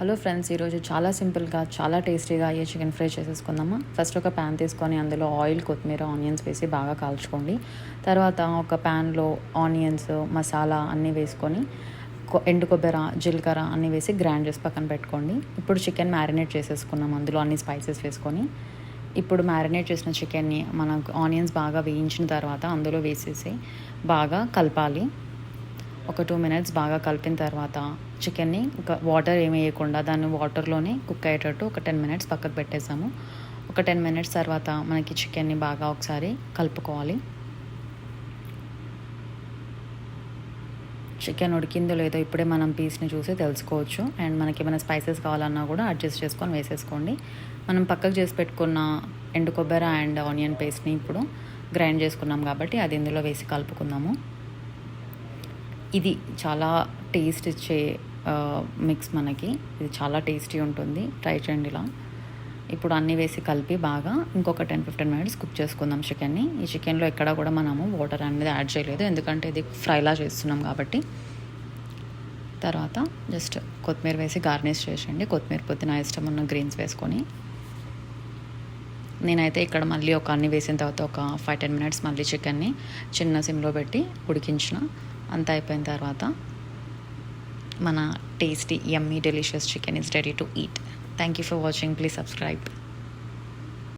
Hello friends, ఈరోజు చాలా సింపుల్గా చాలా టేస్టీగా అయ్యే చికెన్ ఫ్రై చేసేసుకుందామా. ఫస్ట్ ఒక ప్యాన్ తీసుకొని అందులో ఆయిల్, కొత్తిమీర, ఆనియన్స్ వేసి బాగా కాల్చుకోండి. తర్వాత ఒక ప్యాన్లో ఆనియన్స్, మసాలా అన్నీ వేసుకొని ఎండు కొబ్బరి, జీలకర్ర అన్నీ వేసి గ్రైండ్ చేసి పక్కన పెట్టుకోండి. ఇప్పుడు చికెన్ మ్యారినేట్ చేసేసుకున్నాం అందులో అన్ని స్పైసెస్ వేసుకొని. ఇప్పుడు మ్యారినేట్ చేసిన చికెన్ని మనకు ఆనియన్స్ బాగా వేయించిన తర్వాత అందులో వేసేసి బాగా కలపాలి. ఒక 2 మినిట్స్ బాగా కలిపిన తర్వాత చికెన్ని ఒక వాటర్ ఏమి వేయకుండా దాన్ని వాటర్లోనే కుక్ అయ్యేటట్టు ఒక 10 మినిట్స్ పక్కకు పెట్టేసాము. ఒక 10 మినిట్స్ తర్వాత మనకి చికెన్ని బాగా ఒకసారి కలుపుకోవాలి. చికెన్ ఉడికిందో లేదో ఇప్పుడే మనం పీస్ని చూసి తెలుసుకోవచ్చు. అండ్ మనకి ఏమైనా స్పైసెస్ కావాలన్నా కూడా అడ్జస్ట్ చేసుకొని వేసేసుకోండి. మనం పక్కకు చేసి పెట్టుకున్న ఎండు కొబ్బరి అండ్ ఆనియన్ పేస్ట్ని ఇప్పుడు గ్రైండ్ చేసుకున్నాం కాబట్టి అది ఇందులో వేసి కలుపుకుందాము. ఇది చాలా టేస్ట్ ఇచ్చే మిక్స్ మనకి. ఇది చాలా టేస్టీ ఉంటుంది, ట్రై చేయండి ఇలా. ఇప్పుడు అన్నీ వేసి కలిపి బాగా ఇంకొక 10-15 మినిట్స్ కుక్ చేసుకుందాం చికెన్ని. ఈ చికెన్లో ఎక్కడ కూడా మనము వాటర్ అనేది యాడ్ చేయలేదు, ఎందుకంటే ఇది ఫ్రైలా చేస్తున్నాం కాబట్టి. తర్వాత జస్ట్ కొత్తిమీర వేసి గార్నిష్ చేసేయండి. కొత్తిమీర, పుదీనా ఇష్టం ఉన్న గ్రీన్స్ వేసుకొని. నేనైతే ఇక్కడ మళ్ళీ అన్నీ వేసిన తర్వాత ఒక 5-10 మినిట్స్ మళ్ళీ చికెన్ని చిన్న సిమ్లో పెట్టి ఉడికించిన. అంతా అయిపోయిన తర్వాత మన tasty, yummy, delicious chicken is ready to eat. Thank you for watching. Please subscribe.